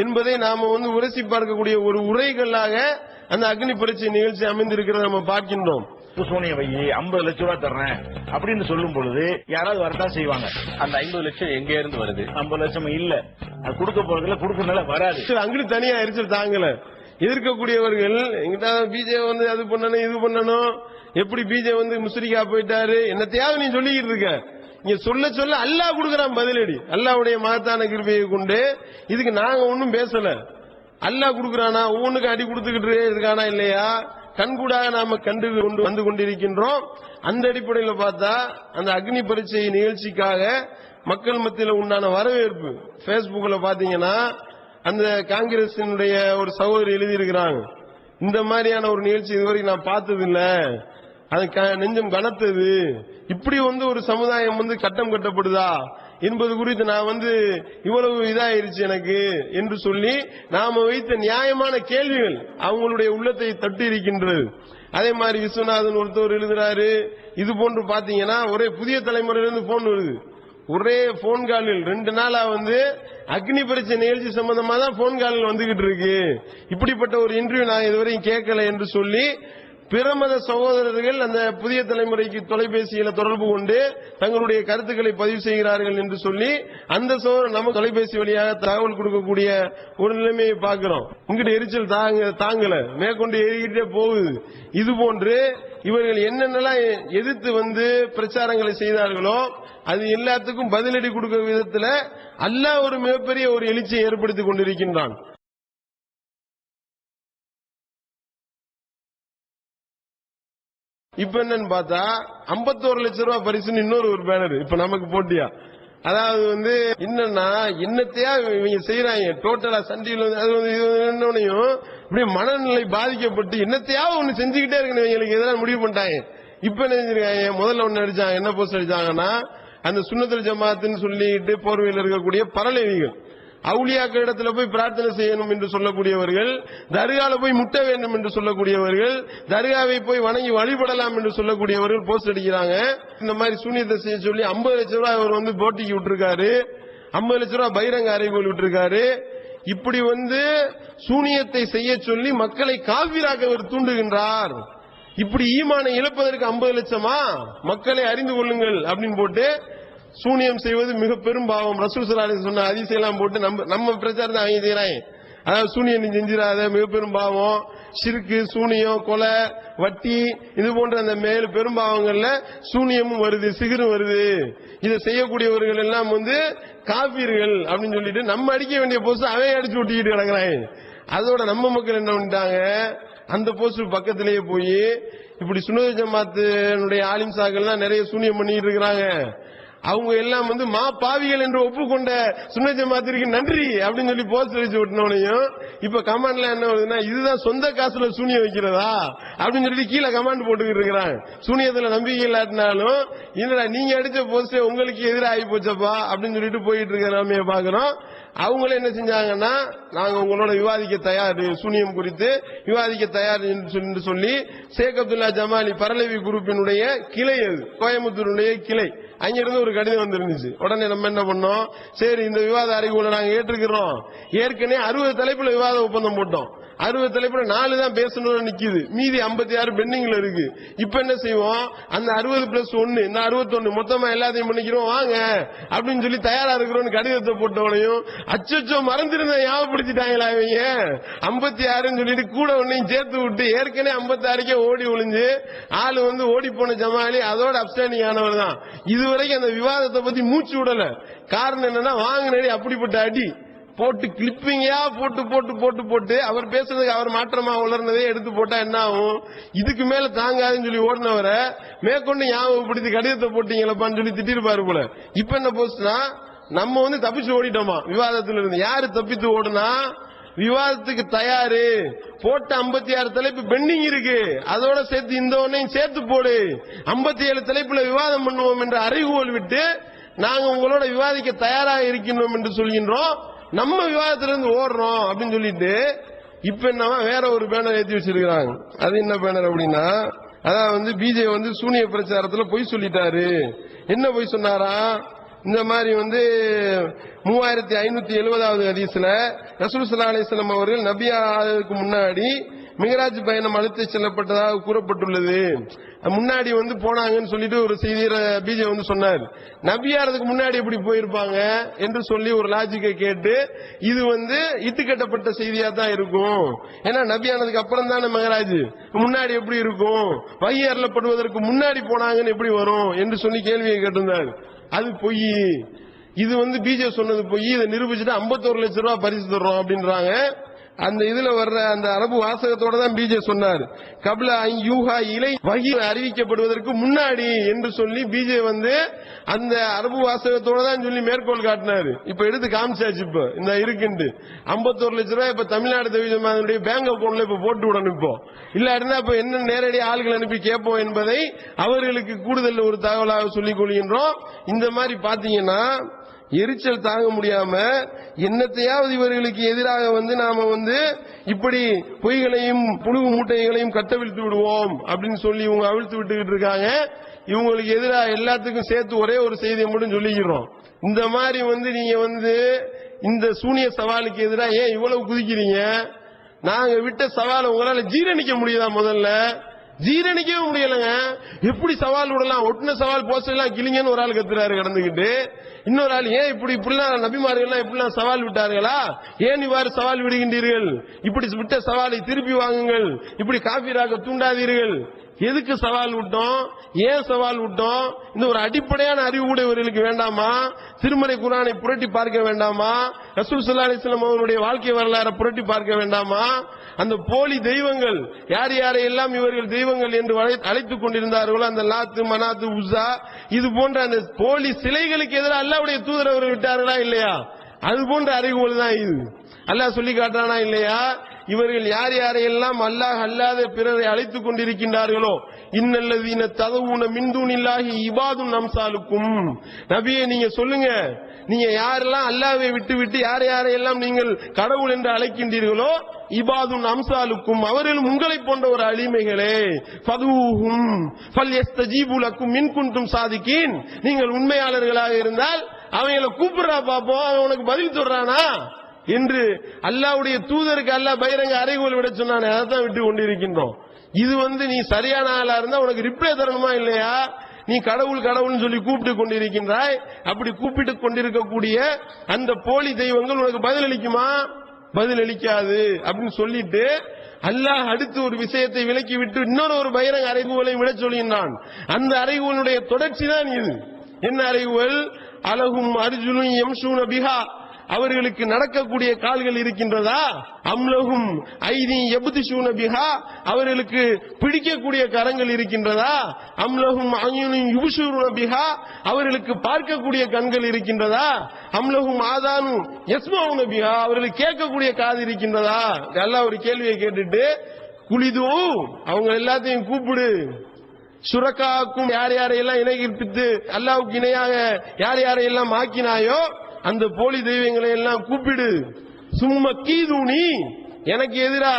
என்பதை நாம வந்து உரசி பார்க்கக்கூடிய ஒரு உரைகளாக அந்த அக்னி பரீட்சை நிகழ்ச்சி அமைந்திருக்கிறத நம்ம பார்க்கின்றோம். சூனிய வை 50 லட்சம் ரூபாய் தர்றேன் அப்படின்னு சொல்லும் பொழுது யாராவது வரதான் செய்வாங்க. அந்த 50 லட்சம் எங்க இருந்து வருது? 50 லட்சம் இல்ல, அது கொடுக்க போறதுல கொடுக்கறதுனால வராது. அங்கிட்டு தனியா எரிச்சல் தாங்கல. எதிர்க்கக்கூடியவர்கள் எங்கிட்ட பிஜே வந்து அது பண்ணணும் இது பண்ணணும், எப்படி பிஜே வந்து முஸ்ரிகா போயிட்டாரு என்னத்தையாவது நீ சொல்லிக்கிட்டு இருக்க. இங்க சொல்ல சொல்ல அல்லாஹ் கொடுக்கறான் பதிலடி. அல்லாஹ்வுடைய மகத்தான கிருபையை கொண்டு இதுக்கு நாங்க ஒன்னும் பேசல. அல்லாஹ் கொடுக்கறானா, ஒவ்வொன்றுக்கு அடி கொடுத்துக்கிட்டு இருக்கானா இல்லையா, கண்கூடாக நாம கண்டு கொண்டு வந்து கொண்டிருக்கின்றோம். அந்த அடிப்படையில் பார்த்தா அந்த அக்னி பரீட்சை நிகழ்ச்சிக்காக மக்கள் மத்தியில் உண்டான வரவேற்பு பேஸ்புக்ல பாத்தீங்கன்னா அந்த காங்கிரசினுடைய ஒரு சகோதரி எழுதியிருக்கிறாங்க, இந்த மாதிரியான ஒரு நிகழ்ச்சி இதுவரைக்கும் நான் பார்த்தது இல்ல, அது நெஞ்சம் கனத்தது, இப்படி வந்து ஒரு சமுதாயம் வந்து கட்டம் கட்டப்படுதா என்பது குறித்து நான் வந்து இவ்வளவு இதாயிருச்சு எனக்கு என்று சொல்லி நாம வைத்த நியாயமான கேள்விகள் அவங்களுடைய உள்ளத்தை தட்டி இருக்கின்றது. அதே மாதிரி விஸ்வநாதன் ஒருத்தவர் எழுதுறாரு. இது போன்று பாத்தீங்கன்னா ஒரே புதிய தலைமுறையிலிருந்து போன் வருது, ஒரே போன் காலில் 2 நாளா வந்து அக்னி பரீட்சை நிகழ்ச்சி சம்பந்தமா தான் போன் காலில் வந்துகிட்டு இருக்கு. இப்படிப்பட்ட ஒரு இன்டர்வியூ நான் இதுவரையும் கேட்கல என்று சொல்லி பிரமத சகோதரர்கள் அந்த புதிய தலைமுறைக்கு தொலைபேசியில தொடர்பு கொண்டு தங்களுடைய கருத்துக்களை பதிவு செய்கிறார்கள் என்று சொல்லி அந்த சகோதரர் நம்ம தொலைபேசி வழியாக தகவல் கொடுக்கக்கூடிய ஒரு நிலைமையை பார்க்கிறோம். இங்கிட்ட எரிச்சல் தாங்கல, மேற்கொண்டு எரிக்கிட்டே போகுது. இது போன்று இவர்கள் என்னென்னலாம் எதிர்த்து வந்து பிரச்சாரங்களை செய்தார்களோ அது எல்லாத்துக்கும் பதிலடி கொடுக்கிற விதத்துல அல்லாஹ் ஒரு மிகப்பெரிய ஒரு எழுச்சியை ஏற்படுத்திக் கொண்டிருக்கின்றான். இப்ப என்னன்னு பார்த்தா 51 லட்சம் ரூபாய் பரிசுன்னு இன்னொரு ஒரு பேனர் இப்ப நமக்கு போட்டியா. அதாவது வந்து என்னன்னா என்னத்தையா இவங்க செய்யறாங்க டோட்டலா சண்டியில் அது வந்து என்னன்னையும் இப்படி மனநிலை பாதிக்கப்பட்டு என்னத்தையாவது ஒண்ணு செஞ்சுக்கிட்டே இருக்கணும். இவங்களுக்கு எதாவது முடிவு பண்ணிட்டாங்க. இப்ப என்ன செஞ்சிருக்காங்க, முதல்ல ஒண்ணு அடிச்சாங்க, என்ன போஸ்ட் அடிச்சாங்கன்னா அந்த சுன்னத்துல் ஜமாத்துன்னு சொல்லிட்டு போர்வையில் இருக்கக்கூடிய பரலவிகள் அவுலியாக்கள் இடத்துல போய் பிரார்த்தனை செய்யணும் என்று சொல்லக்கூடியவர்கள், தர்கால போய் முட்ட வேண்டும் என்று சொல்லக்கூடியவர்கள், தர்காவை போய் வணங்கி வழிபடலாம் என்று சொல்லக்கூடியவர்கள் போஸ்ட் அடிக்கிறாங்க. இந்த மாதிரி சூனியத்தை செய்ய சொல்லி 50 லட்சம் ரூபாய் அவர் வந்து போட்டிக்கு விட்டுருக்காரு, 50 லட்சம் ரூபாய் பகிரங்க அறைகோல் விட்டுருக்காரு. இப்படி வந்து சூனியத்தை செய்ய சொல்லி மக்களை காவிராக அவர் தூண்டுகின்றார். இப்படி ஈமானை இழப்பதற்கு 50 லட்சமா, மக்களை அறிந்து கொள்ளுங்கள் அப்படின்னு போட்டு சூனியம் செய்வது மிக பெரும் பாவம். ரசூல் ஸல்லல்லாஹு அலைஹி வஸல்லம் சொன்ன ஹதீஸெல்லாம் போட்டு நம்ம பிரச்சாரத்தை அவங்க செய்யறாங்க. அதாவது சூனியம் நீ செஞ்சிடாத, மிக பெரும் பாவம், ஷிர்கு, சூனியம், கொலை, வட்டி, இது போன்ற அந்த மேல் பெரும் பாவங்கள்ல சூனியமும் வருது, சிகரும் வருது. இதை செய்யக்கூடியவர்கள் எல்லாம் வந்து காபீர்கள் அப்படின்னு சொல்லிட்டு நம்ம அடிக்க வேண்டிய போஸ்ட் அவையை அடிச்சு ஒட்டிக்கிட்டு கிடக்குறாங்க. அதோட நம்ம மக்கள் என்ன பண்ணிட்டாங்க, அந்த போஸ்ட் பக்கத்திலேயே போய் இப்படி சுன்னத் ஜமாத்துடைய ஆலிம் சாக்கள்லாம் நிறைய சூனியம் பண்ணிட்டு இருக்கிறாங்க, அவங்க எல்லாம் வந்து மா பாவிகள் என்று ஒப்புக்கொண்ட சுன்னத் ஜமாத்திற்கு நன்றி அப்படின்னு சொல்லி போஸ்ட் வச்சு விட்டனோனையும் இப்ப கமாண்ட்ல என்ன வருதுன்னா இதுதான் சொந்த காசுல சூனியம் வைக்கிறதா அப்படின்னு சொல்லிட்டு கீழே கமாண்ட் போட்டுக்கிட்டு இருக்கிறாங்க. சூனியத்துல நம்பிக்கை இல்லாட்டினாலும் இல்லடா நீங்க அடிச்ச போஸ்ட் உங்களுக்கு எதிராக ஆகி போச்சப்பா அப்படின்னு சொல்லிட்டு போயிட்டு இருக்கிற நாம பாக்குறோம். அவங்களே என்ன செஞ்சாங்கன்னா நாங்க உங்களோட விவாதிக்க தயார், சூனியம் குறித்து விவாதிக்க தயார் என்று சொல்லி ஷேக் அப்துல்லா ஜமாலி பரலவி குரூப்பினுடைய கிளை, அது கோயம்புத்தூருடைய கிளை, அங்கிருந்து ஒரு கடிதம் வந்துருந்துச்சு. உடனே நம்ம என்ன பண்ணோம், சரி இந்த விவாத அறிவுகளை நாங்க ஏற்றுக்கிறோம். ஏற்கனவே 60 தலைப்புல விவாத ஒப்பந்தம் போட்டோம். 60 தலைப்புல 4 தான் பேசணும்னு நிக்குது, மீதி 56 பெண்டிங்ல இருக்கு. இப்ப என்ன செய்வோம், அந்த 60+1 இந்த 61 மொத்தமா எல்லாத்தையும் பண்ணிக்கிறோம் வாங்க அப்படின்னு சொல்லி தயாரா இருக்கிறோம். கடிதத்தை போட்டவனையும் அச்சோ மறந்திருந்த ஞாபகப்படுத்திட்டாங்களா இவங்க 56 சொல்லிட்டு கூட ஒன்னையும் சேர்த்து விட்டு ஏற்கனவே 56 ஓடி ஒளிஞ்சு ஆளு வந்து ஓடி போன ஜமாலி அதோட அப்ஸ்டாண்டிங் ஆனவர் தான். இதுவரைக்கும் அந்த விவாதத்தை பத்தி மூச்சு விடல. காரணம் என்னன்னா வாங்கினடி அப்படிப்பட்ட அடி போட்டு கிளிப்பிங்கா போட்டு போட்டு போட்டு போட்டு அவர் பேசுறதுக்கு அவர் மாற்றமா உளர்னதே எடுத்து போட்டா என்ன ஆகும், இதுக்கு மேல தாங்காதுன்னு சொல்லி ஓடினவரை மேற்கொண்டு ஞாபகப்படுத்தி கடிதத்தை போட்டீங்களப்பான்னு சொல்லி திட்டிருப்பாரு போல. இப்ப என்ன போச்சுன்னா நம்ம வந்து தப்பிச்சு ஓடிட்டோமா விவாதத்துல இருந்து. யாரு தப்பித்து ஓடுனா, விவாதத்துக்கு தயாரு போட்ட 56 தலைப்பு பெண்டிங் இருக்கு, அதோட சேர்த்து இந்த ஒன்னையும் சேர்த்து போடு, 57 தலைப்புல விவாதம் பண்ணுவோம் என்ற அறிவுகோள் விட்டு நாங்க உங்களோட விவாதிக்க தயாராக இருக்கின்றோம் என்று சொல்கின்றோம். நம்ம விவாதத்திலிருந்து ஓடுறோம் அப்படின்னு சொல்லிட்டு இப்ப என்னவா வேற ஒரு பேனர் ஏற்றி வச்சிருக்காங்க. அது என்ன பேனர் அப்படின்னா, அதான் வந்து பிஜே வந்து சூனிய பிரச்சாரத்துல பொய் சொல்லிட்டாரு. என்ன பொய் சொன்னாரா, இந்த மாதிரி வந்து 3570வது ஹதீஸ்ல ரசூல் ஸல்லல்லாஹு அலைஹி வஸல்லம் அவர்கள் நபியாருக்கு முன்னாடி மிகராஜ் பயணம் அழைத்து செல்லப்பட்டதாக கூறப்பட்டுள்ளது. முன்னாடி வந்து போனாங்கன்னு சொல்லிட்டு ஒரு செய்தியில பிஜே வந்து சொன்னார். நபியாரதுக்கு முன்னாடி எப்படி போயிருப்பாங்க என்று சொல்லி ஒரு லாஜிக்கை கேட்டு இது வந்து இட்டுக்கட்டப்பட்ட செய்தியா தான் இருக்கும். ஏன்னா நபியானதுக்கு அப்புறம் தானே மகராஜ், முன்னாடி எப்படி இருக்கும், வகி அருளப்படுவதற்கு முன்னாடி போனாங்கன்னு எப்படி வரும் என்று சொல்லி கேள்வியை கேட்டிருந்தார். அது பொய். இது வந்து பிஜே சொன்னது பொய். இதை நிரூபிச்சுட்டு 51 லட்சம் ரூபாய் பரிசு தர்றோம் அப்படின்றாங்க. அந்த இதுல வர்ற அந்த அரபு வாசகத்தோட தான் பிஜே சொன்னார். கப்ல யூஹா இலை வகி அறிவிக்கப்படுவதற்கு முன்னாடி என்று சொல்லி பிஜே வந்து அந்த அரபு வாசகத்தோட தான் சொல்லி மேற்கோள் காட்டினாரு. இப்ப எடுத்து காமிச்சாச்சு. இப்ப இந்த இருக்குண்டு 51 லட்சம் ரூபாய் இப்ப தமிழ்நாடு தவிர பேங்க் அக்கௌண்ட்ல இப்ப போட்டு விடணும். இப்போ இல்லாட்டினா இப்ப என்ன நேரடி ஆள்கள் அனுப்பி கேட்போம் என்பதை அவர்களுக்கு கூடுதல் ஒரு தகவலாக சொல்லிக் கொள்கின்றோம். இந்த மாதிரி பாத்தீங்கன்னா எரிச்சல் தாங்க முடியாம என்னத்தையாவது இவர்களுக்கு எதிராக வந்து நாம வந்து இப்படி பொய்களையும் புழுகு மூட்டைகளையும் கட்டவிழ்த்து விடுவோம் அப்படின்னு சொல்லி இவங்க அவிழ்த்து விட்டுக்கிட்டு இருக்காங்க. இவங்களுக்கு எதிராக எல்லாத்துக்கும் சேர்த்து ஒரே ஒரு செய்தியை மட்டும் சொல்லிக்கிறோம். இந்த மாதிரி வந்து நீங்க வந்து இந்த சூனிய சவாலுக்கு எதிராக ஏன் இவ்வளவு குதிக்கிறீங்க? நாங்க விட்ட சவாலை உங்களால ஜீரணிக்க முடியுதா? முதல்ல ஜீரணிக்கவே முடியலங்க. எப்படி சவால் விடலாம்? ஒட்டுன சவால் போஸ்ட் எல்லாம் கிளிங்கன்னு ஒரு ஆள் கத்துறாரு கடந்துகிட்டு. இன்னொரு ஆள் ஏன் இப்படிலாம் நபிமார்கள் இப்படிலாம் சவால் விட்டார்களா? ஏன் இவ்வாறு சவால் விடுகின்றீர்கள்? இப்படி விட்ட சவாலை திருப்பி வாங்குங்கள், இப்படி காபீராக தூண்டாதீர்கள். எதுக்கு சவால் விட்டோம்? ஏன் சவால் விட்டோம்? இந்த ஒரு அடிப்படையான அறிவு கூட இவர்களுக்கு வேண்டாமா? திருமறை குர்ஆனை புரட்டி பார்க்க வேண்டாமா? ரசூல் ஸல்லல்லாஹு அலைஹி வஸல்லம் அவருடைய வாழ்க்கை வரலாறை புரட்டி பார்க்க வேண்டாமா? அந்த போலி தெய்வங்கள் யார் யாரையெல்லாம் இவர்கள் தெய்வங்கள் என்று அழைத்துக் கொண்டிருந்தார்களோ, அந்த லாத்து மனாத்து உஸா இது போன்ற அந்த போலி சிலைகளுக்கு எதிராக அல்லாஹ்வுடைய தூதர் அவர்கள் விட்டார்களா இல்லையா? அது போன்ற அறிவுகள் தான் இது. அல்லாஹ் சொல்லி காட்டானா இல்லையா? இவர்கள் யார் யாரையெல்லாம் அல்லாஹ் அல்லாத பிறரை அழைத்துக் கொண்டிருக்கின்றார்களோ, இன்னல்லதீன ததஊன மின் தூனில்லாஹி இபாதுன் அம்சாலுக்கும். நபியே நீங்க சொல்லுங்க, நீங்க யாரெல்லாம் அல்லாஹ்வை விட்டு விட்டு யார் யாரையெல்லாம் நீங்கள் கடவுள் என்று அழைக்கின்றீர்களோ, இபாதுன் அம்சாலுக்கும் அவர்களும் உங்களை போன்ற ஒரு அடிமைகளே. ஃபதூஹும் ஃபல்யஸ்தஜீபு லக்கும் இன் குன்தும் சாதிகீன். நீங்கள் உண்மையாளர்களாக இருந்தால் அவங்களை கூப்பிடுறா பாப்போம், அவன் உனக்கு பதில் சொல்றானா என்று அல்லாஹ்வுடைய தூதருக்கு அல்லாஹ் பகிரங்க அறைகோல் விட சொன்னானே, அதான் விட்டு கொண்டிருக்கின்றோம். இது வந்து நீ சரியான ஆளா இருந்தா உனக்கு ரிப்ளை தரணுமா இல்லையா? நீ கடவுள் கடவுள்னு சொல்லி கூப்பிட்டு கொண்டிருக்கின்றாய். அப்படி கூப்பிட்டு கொண்டிருக்கக்கூடிய அந்த போலி தெய்வங்கள் உனக்கு பதில் அளிக்குமா? பதில் அளிக்காது அப்படின்னு சொல்லிட்டு அல்லாஹ் அடுத்து ஒரு விஷயத்தை விலக்கி விட்டு இன்னொரு ஒரு பகிரங்க அறைகோலை விட சொல்கின்றான். அந்த அறைகோலுடைய தொடர்ச்சி தான் இது. என்ன அறைகோல்? அலகும் அர்ஜுனும் யம்ஷூன பிஹா, அவர்களுக்கு நடக்கக்கூடிய கால்கள் இருக்கின்றதா? அம்லஹும் ஐதி யப்திஷூன பிஹா, அவர்களுக்கு பிடிக்கக்கூடிய கரங்கள் இருக்கின்றதா? அம்லஹும் அய்யுனுன் யுப்ஷிரூன பிஹா, அவர்களுக்கு பார்க்கக்கூடிய கண்கள் இருக்கின்றதா? அம்லஹும் ஆதானு யஸ்மஊன பிஹா, அவர்களுக்கு கேட்கக்கூடிய காது இருக்கின்றதா? அல்லாஹ் ஒரு கேள்வியை கேட்டுட்டு குளிது, அவங்க எல்லாத்தையும் கூப்பிடு, சுரக்காக்கும் யார் யாரையெல்லாம் இணை கற்பித்து அல்லாஹ்வுக்கு இணையாக யார் யாரையெல்லாம் ஆக்கினாயோ அந்த போலி தெய்வங்களை எல்லாம் கூப்பிடு, சும்மா கீதூனி, எனக்கு எதிரா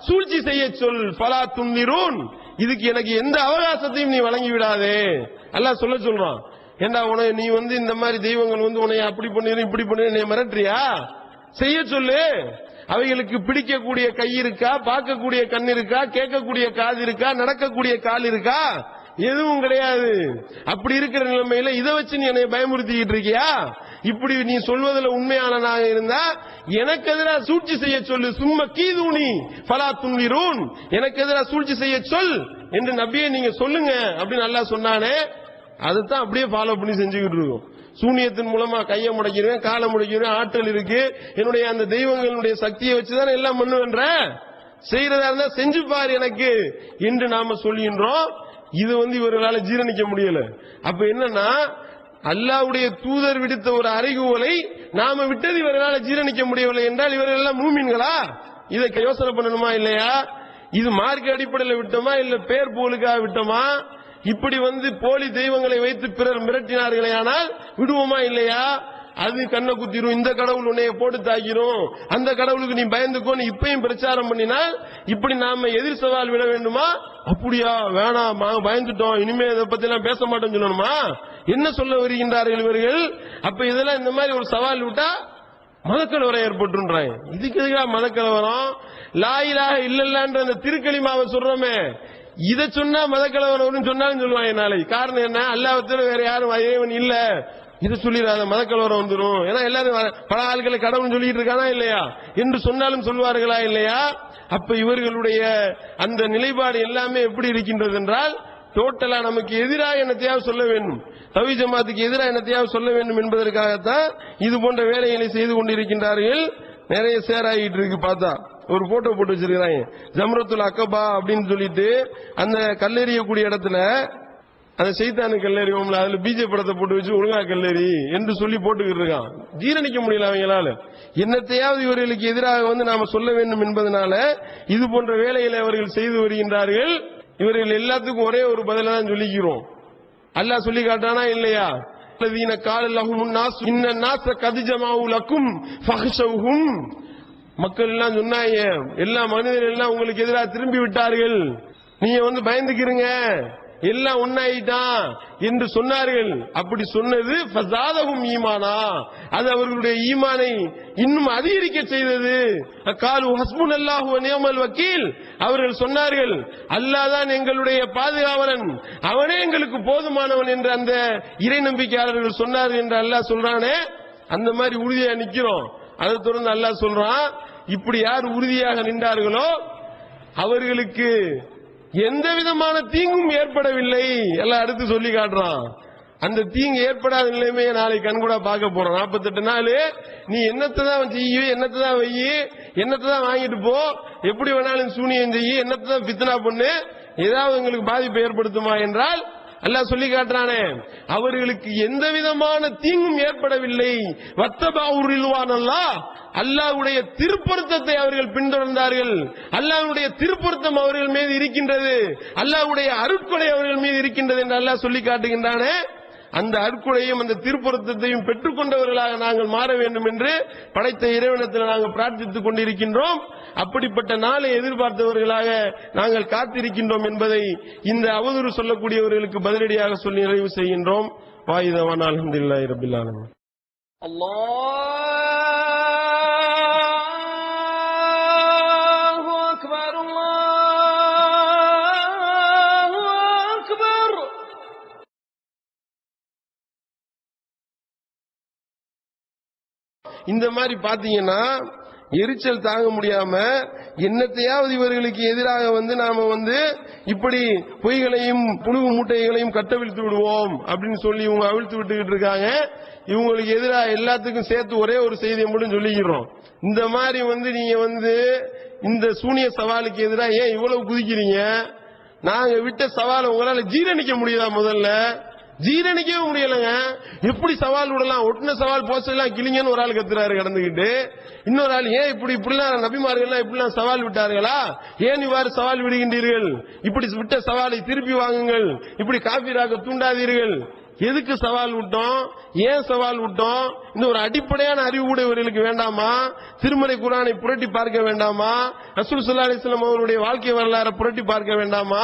சூழ்ச்சி செய்ய சொல், பலா துன்னிரூன், இதுக்கு எனக்கு எந்த அவகாசத்தையும் நீ வழங்கி விடாதே. அல்லாஹ் சொல்றான். ஏண்டா உனக்கு நீ இந்த மாதிரி தெய்வங்கள் உன்னை அப்படி பண்ணிரு இப்படி பண்ணிரு நீ மிரட்டுறியா? செய்ய சொல்லு. அவைகளுக்கு பிடிக்கக்கூடிய கை இருக்கா? பார்க்கக்கூடிய கண் இருக்கா? கேட்கக்கூடிய காது இருக்கா? நடக்கக்கூடிய கால் இருக்கா? எதுவும் கிடையாது. அப்படி இருக்கிற நிலைமையில இதை வச்சு நீ என்னை பயமுறுத்திக்கிட்டு இருக்கியா? இப்படி நீ சொல்வதில் உண்மையானதாக இருந்தா எனக்கு எதிராக சூழ்ச்சி செய்ய சொல்லு, சும்மா கீதூனி பலா துன்னிரூன், எனக்கு எதிராக சூழ்ச்சி செய்ய சொல் என்று நபியே நீங்க சொல்லுங்க அப்படின்னு அல்லாஹ் சொன்னானே. அதுதான் அப்படியே ஃபாலோ பண்ணி செஞ்சுக்கிட்டு இருக்கோம். சூனியத்தின் மூலமா கையை முடைக்கிறேன், காலை முடைக்கிறேன், ஆற்றல் இருக்கு, என்னுடைய அந்த தெய்வங்களுடைய சக்தியை வச்சுதான் எல்லாம் பண்ணுவேன்ற, செய்யறதா இருந்தா செஞ்சு பாரு எனக்கு என்று நாம சொல்கின்றோம். இது இவர்களால ஜீரணிக்க முடியல. அப்ப என்னன்னா அல்லாஹ்வுடைய தூதர் விடுத்த ஒரு அறைகூவலை நாம விட்டது இவர்களால ஜீரணிக்க முடியவில்லை என்றால் இவர்கள் எல்லாம் மூமின்களா? இதை யோசனை பண்ணணுமா இல்லையா? இது மார்க்க அடிப்படையில் விட்டோமா இல்ல பேர் போலுக்காக விட்டோமா? இப்படி போலி தெய்வங்களை வைத்து பிறர் மிரட்டினார்களே ஆனால் விடுவோமா இல்லையா? அது கண்ணை குத்திரும், இந்த கடவுள் உன்னைய போட்டு தாக்கிரும், அந்த கடவுளுக்கு நீ பயந்துக்கோன்னு இப்பயும் பிரச்சாரம் பண்ணினால் இப்படி நாம எதிர் சவால் விட வேண்டுமா? அப்படியா, வேணாம், பயந்துட்டோம், இனிமே இதை பத்தி எல்லாம் பேச மாட்டோம் சொல்லணுமா? என்ன சொல்ல வருகின்றார்கள் இவர்கள்? அப்ப இதெல்லாம் இந்த மாதிரி ஒரு சவால் விட்டா மதக்கலவரம் ஏற்பட்டுன்றாங்க. இதுக்கு எதுக்கா மதக்கலவரம்? லா இலாஹ இல்லல்லான்ற அந்த திருக்கலிமாவை சொல்றோமே, இதை சொன்னா மதக்கலவரம் சொன்னாலும் சொல்லுவாங்க நாளைக்கு. காரணம் என்ன? அல்லாஹ்வை தவிர வேற யாரும் இறைவன் இல்ல, இதை சொல்லிடாத மதக்கலவரம் வந்துடும். ஏன்னா எல்லாரும் பல ஆட்களை கடவுள் சொல்லிட்டு இருக்கானா இல்லையா என்று சொன்னாலும் சொல்வார்களா இல்லையா? அப்ப இவர்களுடைய அந்த நிலைப்பாடு எல்லாமே எப்படி இருக்கின்றது என்றால் டோட்டலா நமக்கு எதிராக என்னத்தையாவது சொல்ல வேண்டும், தௌஹீத் ஜமாத்துக்கு எதிராக என்னத்தையாவது சொல்ல வேண்டும் என்பதற்காகத்தான் இது போன்ற வேலைகளை செய்து கொண்டிருக்கின்றார்கள். நிறைய சேராகிட்டு இருக்கு. பார்த்தா ஒரு போட்டோ போட்டு வச்சிருக்கிறாங்க, ஜம்ரத்துல் அக்கபா அப்படின்னு சொல்லிட்டு அந்த கல்லெறியக்கூடிய இடத்துல அந்த சைத்தானு கல்லெறிவோம்ல, அதுல பிஜே படத்தை போட்டு வச்சு ஒழுங்கா கல்லெறி என்று சொல்லி போட்டுக்கிட்டு இருக்கான். ஜீரணிக்க முடியல அவங்களால. என்னத்தையாவது இவர்களுக்கு எதிராக நாம சொல்ல வேண்டும் என்பதனால இது போன்ற வேலைகளை அவர்கள் செய்து வருகின்றார்கள். இவர்கள் எல்லாத்துக்கும் ஒரே ஒரு பதில தான் சொல்லிக்கிறோம். அல்லாஹ் சொல்லி காட்டானா இல்லையா? மக்கள் எல்லாம் சொன்னாங்க, எல்லா மனிதர்கள் எல்லாம் உங்களுக்கு எதிராக திரும்பி விட்டார்கள், நீங்க பயந்துக்கிறீங்க, எல்லாம் ஒன்னாயிட்டான் என்று சொன்னார்கள். அப்படி சொன்னது ஃபஸாதஹும் ஈமானா, அது அவர்களுடைய ஈமானை இன்னும் அதிகரிக்க செய்தது. காலு ஹஸ்புனல்லாஹு வ நிஅமல் வக்கீல், அவர்கள் சொன்னார்கள் அல்லாஹ் தான் எங்களுடைய பாதுகாவலன், அவனே எங்களுக்கு போதுமானவன் என்று அந்த இறை நம்பிக்கையாளர்கள் சொன்னார்கள் என்று அல்லாஹ் சொல்றானே. அந்த மாதிரி உறுதியா நிக்கிறோம். அதை தொடர்ந்து அல்லாஹ் சொல்றான், இப்படி யார் உறுதியாக நின்றார்களோ அவர்களுக்கு எந்த விதமான தீங்கும் ஏற்படவில்லை. எல்லாம் அடுத்து சொல்லி காட்டுறான். அந்த தீங்கு ஏற்படாத நிலைமையை நாளை கண்கூடா பார்க்க போறோம். 48 நாள் நீ என்னத்தை தான் செய்ய, என்னத்தை தான் வையி, என்னத்தை தான் வாங்கிட்டு போ, எப்படி வேணாலும் சூனியம் செய்ய, என்னத்தை தான் பித்னா பண்ணு, ஏதாவது உங்களுக்கு பாதிப்பை ஏற்படுத்துமா என்றால் அல்லாஹ் சொல்லி காட்டுறானே, அவர்களுக்கு எந்த விதமான தீங்கும் ஏற்படவில்லை. அல்லாஹ்வுடைய திருப்பொருத்தத்தை அவர்கள் பின்தொடர்ந்தார்கள். அல்லாஹ்வுடைய திருப்பொருத்தம் அவர்கள் மீது இருக்கின்றது, அல்லாஹ்வுடைய அருட்கொடை அவர்கள் மீது இருக்கின்றது என்று அல்லாஹ் சொல்லி காட்டுகின்றானே. அந்த அருட்கொடையும் அந்த திருப்பொருத்தத்தையும் பெற்றுக் கொண்டவர்களாக நாங்கள் மாற வேண்டும் என்று படைத்த இறைவனத்தில் நாங்கள் பிரார்த்தித்துக் கொண்டிருக்கின்றோம். அப்படிப்பட்ட நாளை எதிர்பார்த்தவர்களாக நாங்கள் காத்திருக்கின்றோம் என்பதை இந்த அவதூறு சொல்லக்கூடியவர்களுக்கு பதிலடியாக சொல்லி நிறைவு செய்கின்றோம். வாயிதவான் அல்ஹம்துலில்லாஹி ரப்பில் ஆலமீன். அல்லாஹு அக்பர், அல்லாஹு அக்பர். இந்த மாதிரி பாத்தீங்கன்னா எரிச்சல் தாங்க முடியாம என்னத்தையாவது இவர்களுக்கு எதிராக நாம இப்படி பொய்களையும் புழுகு மூட்டைகளையும் கட்டவிழ்த்து விடுவோம் அப்படின்னு சொல்லி இவங்க அவிழ்த்து விட்டுக்கிட்டு இருக்காங்க. இவங்களுக்கு எதிராக எல்லாத்துக்கும் சேர்த்து ஒரே ஒரு செய்தியை மட்டும் சொல்லிக்கிறோம். இந்த மாதிரி நீங்க இந்த சூனிய சவாலுக்கு எதிராக ஏன் இவ்வளவு குதிக்கிறீங்க? நாங்க விட்ட சவாலை உங்களால ஜீரணிக்க முடியுதா? முதல்ல ஜீரணிக்கவே முடியலங்க. எப்படி சவால் விடலாம்? ஒட்டின சவால் போஸ்ட் எல்லாம் கிளிங்கன்னு ஒரு ஆள் கத்துறாரு கடந்துகிட்டு. இன்னொரு ஆள் ஏன் இப்படிலாம் நபிமார்கள் இப்படிலாம் சவால் விட்டார்களா? ஏன் இவ்வாறு சவால் விடுகின்றீர்கள்? இப்படி விட்ட சவாலை திருப்பி வாங்குங்கள், இப்படி காபீராக தூண்டாதீர்கள். எதுக்கு சவால் விட்டோம்? ஏன் சவால் விட்டோம்? இந்த ஒரு அடிப்படையான அறிவு கூட இவர்களுக்கு வேண்டாமா? திருமறை குர்ஆனை புரட்டி பார்க்க வேண்டாமா? ரசூல் ஸல்லல்லாஹு அலைஹி வஸல்லம் அவருடைய வாழ்க்கை வரலாறை புரட்டி பார்க்க வேண்டாமா?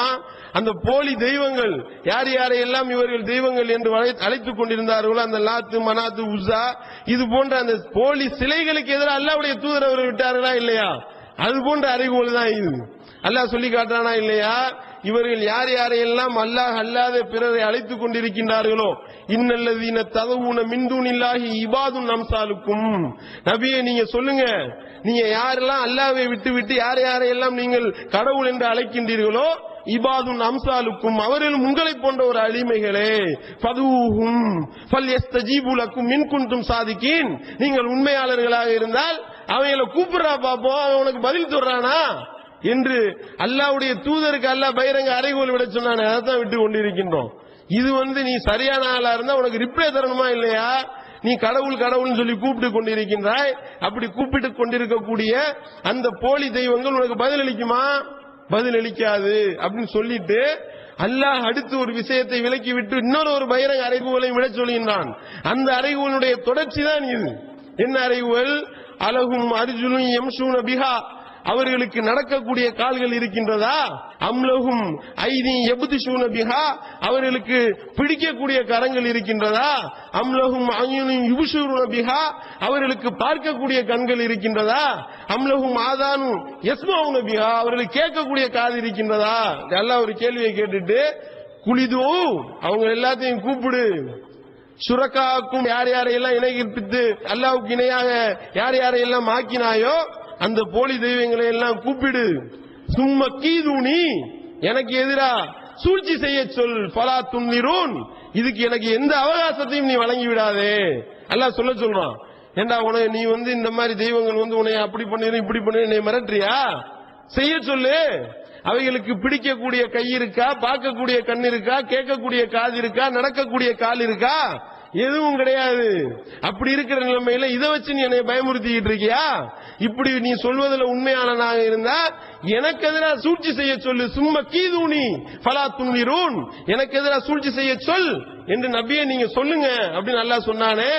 அந்த போலி தெய்வங்கள் யார் யாரையெல்லாம் இவர்கள் தெய்வங்கள் என்று அழைத்துக் கொண்டிருந்தார்களோ, அந்த லாத்து மனாத்து உஸா இது போன்ற அந்த போலி சிலைகளுக்கு எதிராக அல்லாஹ்வுடைய தூதர் அவர்கள் விட்டார்களா இல்லையா? அது போன்ற அறிவுகள் தான் இது. அல்லாஹ் சொல்லி காட்டானா இல்லையா? இவர்கள் யார் யாரையெல்லாம் அல்லாஹ் அல்லாத பிறரை அழைத்துக் கொண்டிருக்கின்றார்களோ, இன்னல்லதீன ததஊன மின் தூனில்லாஹி இபாதுன் அம்சாலுக்கும். நபியே நீங்க சொல்லுங்க, நீங்க யாரெல்லாம் அல்லாஹ்வை விட்டு யார் யாரையெல்லாம் நீங்கள் கடவுள் என்று அழைக்கின்றீர்களோ, இபாதுன் அம்சாலுக்கும் அவர்கள் உங்களை போன்ற ஒரு அடிமைகளே. ஃபதூஹும் ஃபல்யஸ்தஜீபு லக்கும் மின் குன்தும் சாதிகீன். நீங்கள் உண்மையாளர்களாக இருந்தால் அவங்களை கூப்பிடுறா பாப்போம், அவன் உனக்கு பதில் சொல்றானா என்று அல்லாஹ்வுடைய தூதருக்கு அல்லாஹ் பகிரங்க அறைகோல் விட சொன்னானே, அதான் விட்டு கொண்டிருக்கின்றோம். இது நீ சரியான ஆளா இருந்தா உனக்கு ரிப்ளை தரணுமா இல்லையா? நீ கடவுள் கடவுள்னு சொல்லி கூப்பிட்டு கொண்டிருக்கின்றாய். அப்படி கூப்பிட்டு கொண்டிருக்கக்கூடிய அந்த போலி தெய்வங்கள் உனக்கு பதில் அளிக்குமா? பதில் அளிக்காது அப்படின்னு சொல்லிட்டு அல்லாஹ் அடுத்து ஒரு விஷயத்தை விலக்கி விட்டு இன்னொரு ஒரு பகிரங்க அறைகோலை விட சொல்கின்றான். அந்த அறைகோலுடைய தொடர்ச்சி தான் இது. என்ன அறைகோல்? அலகும் அர்ஜுனும் யம்ஷூன பிஹா, அவர்களுக்கு நடக்கக்கூடிய கால்கள் இருக்கின்றதா? அம்லகும் ஐதி யப்துஷூன பிஹா, அவர்களுக்கு பிடிக்கக்கூடிய கரங்கள் இருக்கின்றதா? அம்லகும் அய்யுனும் யுப்ஷூன பிஹா, அவர்களுக்கு பார்க்கக்கூடிய கண்கள் இருக்கின்றதா? அம்லகும் ஆதானு யஸ்மவுன பிஹா, அவர்களுக்கு கேட்கக்கூடிய காது இருக்கின்றதா? அல்லாஹ் ஒரு கேள்வியை கேட்டுட்டு குளிது அவங்க எல்லாத்தையும் கூப்பிடு, சுரக்காக்கும் யார் யாரையெல்லாம் இணைப்பித்து அல்லாஹ்வுக்கு இணையாக யார் யாரையெல்லாம் ஆக்கினாயோ அந்த போலி தெய்வங்களை எல்லாம் கூப்பிடு. சும்மா கீதுனி, எனக்கு எதிரா சூழ்ச்சி செய்ய சொல். பலா துன்னிரூன், இதுக்கு எனக்கு எந்த அவகாசத்தையும் நீ வழங்கி விடாதே. அல்லாஹ் சொல்றான். ஏண்டா உனக்கு நீ இந்த மாதிரி தெய்வங்கள் உன்னை அப்படி பண்ணிரு இப்படி பண்ணிரு நீ மிரட்டுறியா? செய்ய சொல்லு. அவைகளுக்கு பிடிக்கக்கூடிய கை இருக்கா? பார்க்கக்கூடிய கண் இருக்கா? கேட்கக்கூடிய காது இருக்கா? நடக்கக்கூடிய கால் இருக்கா? எதுவும் கிடையாது. அப்படி இருக்கிற நிலைமையில இதை வச்சு நீ என்னை பயமுறுத்திக்கிட்டு இருக்கியா? இப்படி நீ சொல்வதில் உண்மையானனாக இருந்தா எனக்கு எதிராக சூழ்ச்சி செய்ய சொல்லு. சும்மா கீதுனி ஃபலா துன்னிரூன், எனக்கு எதிராக சூழ்ச்சி செய்ய சொல் என்று நபியே நீங்க சொல்லுங்க அப்படின்னு அல்லாஹ் சொன்னானே,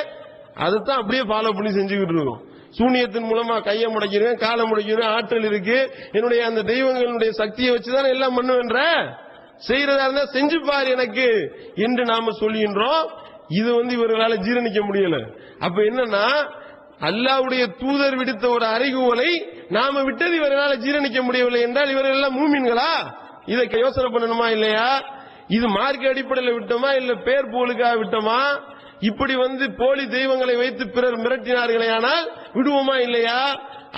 அதுதான் அப்படியே ஃபாலோ பண்ணி செஞ்சுக்கிட்டு இருக்கோம். சூனியத்தின் மூலமா கையை முடைக்கிறேன், காலை முடைக்கிறேன், ஆற்றல் இருக்கு, என்னுடைய அந்த தெய்வங்களுடைய சக்தியை வச்சுதான் எல்லாம் பண்ணுவேன்ற, செய்யறதா இருந்தா செஞ்சு பாரு எனக்கு என்று நாம சொல்லுகின்றோம். இது இவர்களால ஜீரணிக்க முடியல. அப்ப என்னன்னா அல்லாஹ்வுடைய தூதர் விடுத்த ஒரு அறைகூவலை நாம விட்டது இவர்களால ஜீரணிக்க முடியவில்லை என்றால் இவர்கள் எல்லாம் மூமின்களா? இதை யோசனை பண்ணணுமா இல்லையா? இது மார்க்க அடிப்படையில் விட்டோமா இல்ல பேர் போலுக்காக விட்டோமா? இப்படி போலி தெய்வங்களை வைத்து பிறர் மிரட்டினார்களே ஆனால் விடுவோமா இல்லையா?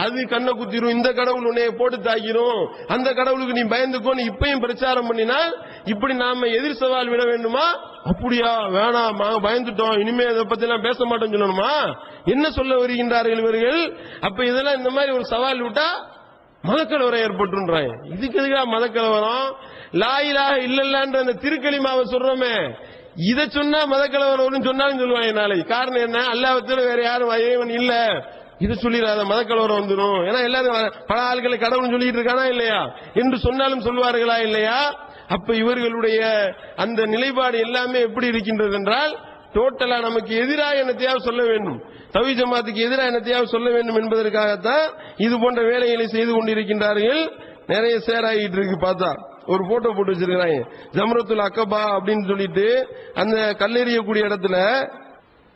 அது கண்ணை குத்திரும், இந்த கடவுள் உன்னைய போட்டு தாக்கிரும், அந்த கடவுளுக்கு நீ பயந்துக்கோன்னு இப்பயும் பிரச்சாரம் பண்ணினால் இப்படி நாம எதிர் சவால் விட வேண்டுமா? அப்படியா? வேணாம், பயந்துட்டோம், இனிமே அதை பத்தி எல்லாம் பேச மாட்டோம் சொல்லணுமா? என்ன சொல்ல வருகின்றார்கள் இவர்கள்? அப்ப இதெல்லாம் இந்த மாதிரி ஒரு சவால் விட்டா மதக்கலவரம் ஏற்பட்டுன்றாங்க. இதுக்கு எதுக்கா மதக்கலவரம்? லா இலாஹ இல்லல்லான்ற அந்த திருக்கலிமாவை சொல்றோமே, இதை சொன்னா மதக்கலவரம் சொன்னாலும் சொல்லுவாங்க நாளைக்கு. காரணம் என்ன? அல்லாஹ்வுக்கு வேற யாரும் இறைவன் இல்ல, இது சொல்லிடாத மதக்கலவரம் வந்துடும். ஏன்னா எல்லாரும் பல ஆள்களை கடவுள் சொல்லிட்டு இருக்கானா இல்லையா என்று சொன்னாலும் சொல்வார்களா இல்லையா? அப்ப இவர்களுடைய அந்த நிலைப்பாடு எல்லாமே எப்படி இருக்கின்றது என்றால் டோட்டலா நமக்கு எதிராக என்னத்தையாவது சொல்ல வேண்டும், தௌஹீத் ஜமாத்துக்கு எதிராக என்னத்தையாவது சொல்ல வேண்டும் என்பதற்காகத்தான் இது போன்ற வேலைகளை செய்து கொண்டிருக்கின்றார்கள். நிறைய சேராகிட்டு இருக்கு. பார்த்தா ஒரு போட்டோ போட்டு வச்சிருக்கிறாங்க, ஜம்ரத்துல் அக்கபா அப்படின்னு சொல்லிட்டு அந்த கல்லெறியக்கூடிய இடத்துல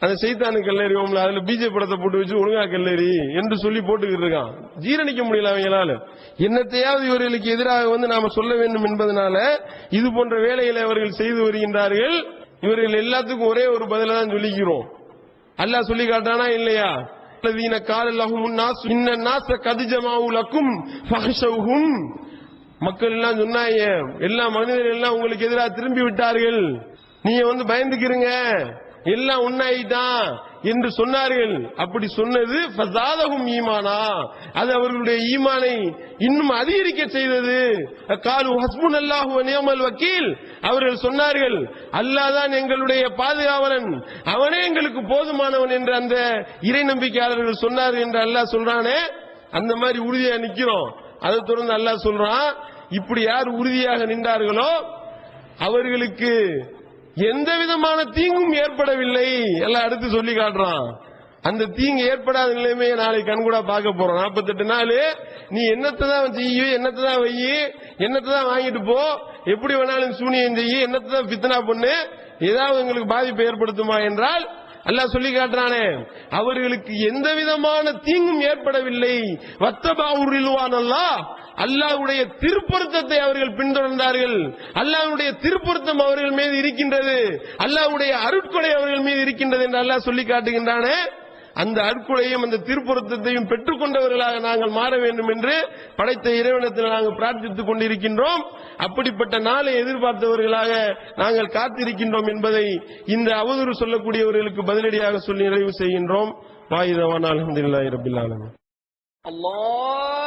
அந்த சைத்தானு கல்லெறிவோம்ல, அதுல பிஜே படத்தை போட்டு வச்சு ஒழுங்கா கல்லெறி என்று சொல்லி போட்டுக்கிட்டு இருக்கான். ஜீரணிக்க முடியல அவங்களால. என்னத்தையாவது இவர்களுக்கு எதிராக நாம சொல்ல வேண்டும் என்பதனால இது போன்ற வேலைகளை அவர்கள் செய்து வருகின்றார்கள். இவர்கள் எல்லாத்துக்கும் ஒரே ஒரு பதில தான் சொல்லிக்கிறோம். அல்லாஹ் சொல்லி காட்டானா இல்லையா? மக்கள் எல்லாம் சொன்னாங்க, எல்லா மனிதர்கள் எல்லாம் உங்களுக்கு எதிராக திரும்பி விட்டார்கள், நீங்க பயந்துக்கிறீங்க, எல்லாம் ஒன்னாயிட்டான் என்று சொன்னார்கள். அப்படி சொன்னது ஃபஸாதஹும் ஈமானா, அது அவர்களுடைய ஈமானை இன்னும் அதிகரிக்க செய்தது. காலு ஹஸ்புனல்லாஹு வ நிஅமல் வக்கீல், அவர்கள் சொன்னார்கள் அல்லாஹ் தான் எங்களுடைய பாதுகாவலன், அவனே எங்களுக்கு போதுமானவன் என்று அந்த இறை நம்பிக்கையாளர்கள் சொன்னார்கள் என்று அல்லாஹ் சொல்றானே. அந்த மாதிரி உறுதியா நிக்கிறோம். அதை தொடர்ந்து அல்லாஹ் சொல்றான், இப்படி யார் உறுதியாக நின்றார்களோ அவர்களுக்கு எந்த விதமான தீங்கும் ஏற்படவில்லை. எல்லாம் அடுத்து சொல்லி காட்டுறான். அந்த தீங்கு ஏற்படாத நிலைமையை நாளை கண்கூடா பார்க்க போறோம். 48 நாள் நீ என்னத்தை தான் செய்ய, என்னத்தை தான் வை, என்னத்தை தான் வாங்கிட்டு போ, எப்படி வேணாலும் சூனியம் செய்ய, என்னத்தை தான் பித்தனா பண்ணு, ஏதாவது உங்களுக்கு பாதிப்பை ஏற்படுத்துமா என்றால் அல்லாஹ் சொல்லி காட்டுறானே, அவர்களுக்கு எந்த விதமான தீங்கும் ஏற்படவில்லை. வத்தபாவுரில்வான் அல்லாஹ், அல்லாஹ்வுடைய திருப்பொருத்தத்தை அவர்கள் பின்தொடர்ந்தார்கள். அல்லாஹ்வுடைய திருப்பொருத்தம் அவர்கள் மீது இருக்கின்றது, அல்லாஹ்வுடைய அருட்கொடை அவர்கள் மீது இருக்கின்றது என்று அல்லாஹ் சொல்லி காட்டுகின்றானே. அந்த அருட்கொடையும் அந்த திருப்பொருத்தத்தையும் பெற்றுக் கொண்டவர்களாக நாங்கள் மாற வேண்டும் என்று படைத்த இறைவனத்தில் நாங்கள் பிரார்த்தித்துக் கொண்டிருக்கின்றோம். அப்படிப்பட்ட நாளை எதிர்பார்த்தவர்களாக நாங்கள் காத்திருக்கின்றோம் என்பதை இந்த அவதூறு சொல்லக்கூடியவர்களுக்கு பதிலடியாக சொல்லி நிறைவு செய்கின்றோம். வாயிதவான் அல்ஹம்துலில்லாஹி ரப்பில் ஆலமீன். அல்லாஹ்